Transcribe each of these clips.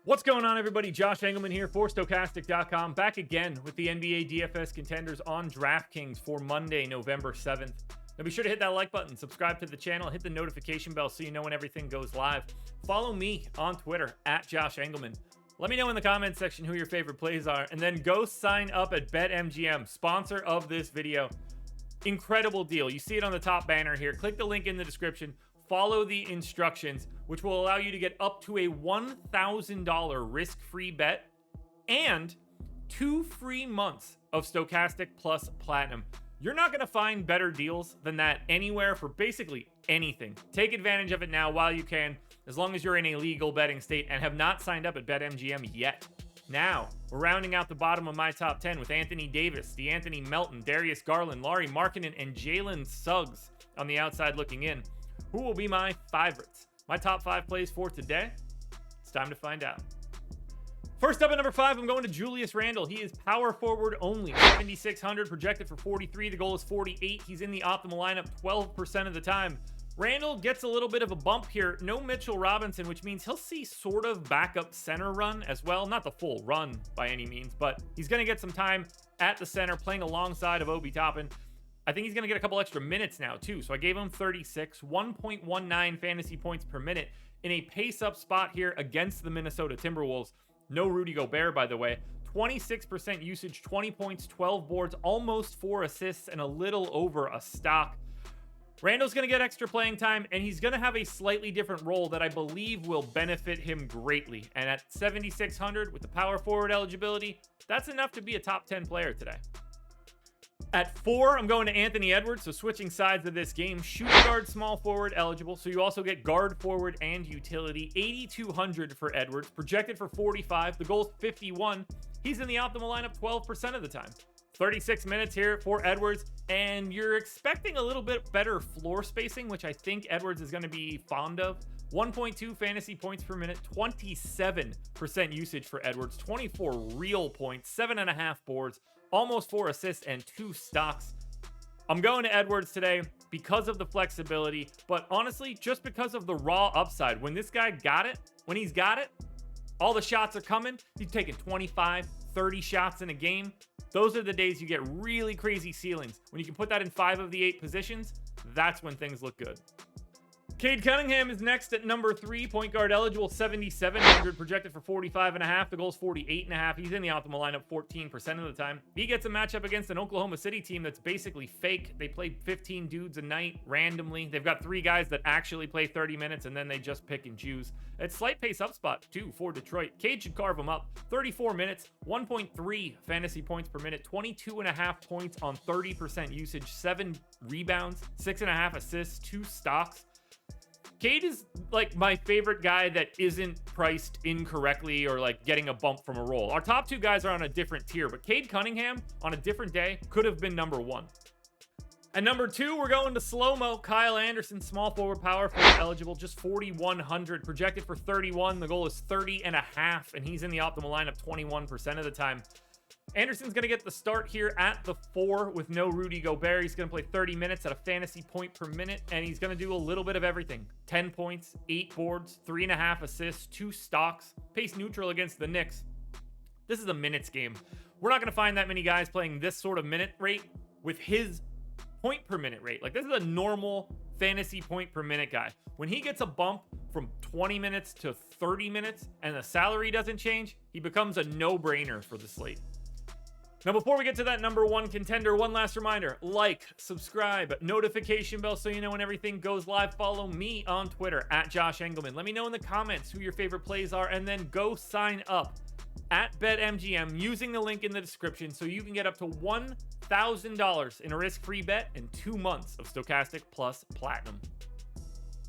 What's going on, everybody? Josh Engleman here for Stokastic.com, back again with the NBA DFS contenders on DraftKings for Monday, November 7th. Now be sure to hit that like button, subscribe to the channel, hit the notification bell so you know when everything goes live. Follow me on Twitter at Josh Engleman. Let me know in the comments section who your favorite plays are, and then go sign up at BetMGM, sponsor of this video. Incredible deal. You see it on the top banner here. Click the link in the description. Follow the instructions, which will allow you to get up to a $1,000 risk-free bet and 2 free months of Stokastic Plus Platinum. You're not going to find better deals than that anywhere for basically anything. Take advantage of it now while you can, as long as you're in a legal betting state and have not signed up at BetMGM yet. Now, we're rounding out the bottom of my top 10 with Anthony Davis, DeAnthony Melton, Darius Garland, Lauri Markkanen, and Jalen Suggs on the outside looking in. Who will be my favorites? My top 5 plays for today? It's time to find out. First up at number 5, I'm going to Julius Randle. He is power forward only, 7,600, projected for 43. The goal is 48. He's in the optimal lineup 12% of the time. Randle gets a little bit of a bump here. No Mitchell Robinson, which means he'll see sort of backup center run as well. Not the full run by any means, but he's going to get some time at the center playing alongside of Obi Toppin. I think he's going to get a couple extra minutes now, too. So I gave him 36, 1.19 fantasy points per minute in a pace-up spot here against the Minnesota Timberwolves. No Rudy Gobert, by the way. 26% usage, 20 points, 12 boards, almost 4 assists, and a little over a stock. Randle's going to get extra playing time, and he's going to have a slightly different role that I believe will benefit him greatly. And at 7,600 with the power forward eligibility, that's enough to be a top 10 player today. At 4, I'm going to Anthony Edwards, so switching sides of this game. Shooting guard, small forward eligible, so you also get guard forward and utility. 8,200 for Edwards, projected for 45. The goal's 51. He's in the optimal lineup 12% of the time. 36 minutes here for Edwards, and you're expecting a little bit better floor spacing, which I think Edwards is going to be fond of. 1.2 fantasy points per minute, 27% usage for Edwards, 24 real points, 7.5 boards, almost 4 assists, and 2 stocks. I'm going to Edwards today because of the flexibility, but honestly, just because of the raw upside. When this guy got it, when he's got it, all the shots are coming. He's taking 25, 30 shots in a game. Those are the days you get really crazy ceilings. When you can put that in 5 of the 8 positions, that's when things look good. Cade Cunningham is next at number 3, point guard eligible, 7,700, projected for 45.5. The goal's 48.5. He's in the optimal lineup 14% of the time. He gets a matchup against an Oklahoma City team that's basically fake. They play 15 dudes a night randomly. They've got 3 guys that actually play 30 minutes, and then they just pick and choose. It's slight pace up spot, too, for Detroit. Cade should carve them up. 34 minutes, 1.3 fantasy points per minute, 22.5 points on 30% usage, 7 rebounds, 6.5 assists, 2 stocks. Cade is like my favorite guy that isn't priced incorrectly or like getting a bump from a roll. Our top 2 guys are on a different tier, but Cade Cunningham on a different day could have been number 1. At number 2, we're going to slow-mo. Kyle Anderson, small forward, power forward eligible, just 4,100, projected for 31. The goal is 30.5, and he's in the optimal lineup 21% of the time. Anderson's going to get the start here at the 4 with no Rudy Gobert. He's going to play 30 minutes at a fantasy point per minute, and he's going to do a little bit of everything. 10 points, 8 boards, 3.5 assists, 2 stocks, pace neutral against the Knicks. This is a minutes game. We're not going to find that many guys playing this sort of minute rate with his point per minute rate. Like, this is a normal fantasy point per minute guy. When he gets a bump from 20 minutes to 30 minutes and the salary doesn't change, he becomes a no-brainer for the slate. Now, before we get to that number 1 contender, one last reminder, like, subscribe, notification bell so you know when everything goes live. Follow me on Twitter at Josh Engleman. Let me know in the comments who your favorite plays are, and then go sign up at BetMGM using the link in the description so you can get up to $1,000 in a risk-free bet and 2 months of Stokastic Plus Platinum.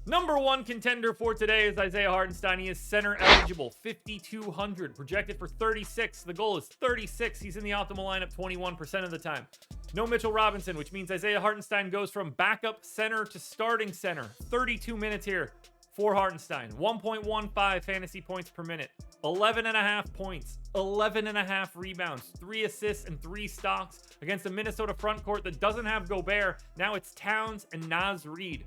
Number 1 contender for today is Isaiah Hartenstein. He is center eligible, 5,200, projected for 36. The goal is 36. He's in the optimal lineup 21% of the time. No Mitchell Robinson, which means Isaiah Hartenstein goes from backup center to starting center. 32 minutes here for Hartenstein. 1.15 fantasy points per minute, 11.5 points, 11.5 rebounds, 3 assists, and 3 stocks against a Minnesota front court that doesn't have Gobert. Now it's Towns and Naz Reid.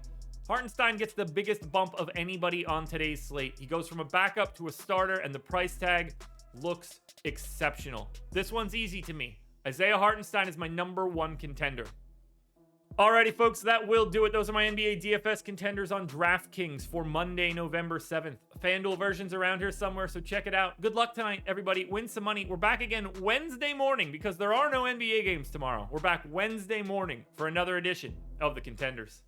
Hartenstein gets the biggest bump of anybody on today's slate. He goes from a backup to a starter, and the price tag looks exceptional. This one's easy to me. Isaiah Hartenstein is my #1 contender. Alrighty, folks, that will do it. Those are my NBA DFS contenders on DraftKings for Monday, November 7th. FanDuel version's around here somewhere, so check it out. Good luck tonight, everybody. Win some money. We're back again Wednesday morning because there are no NBA games tomorrow. We're back Wednesday morning for another edition of the Contenders.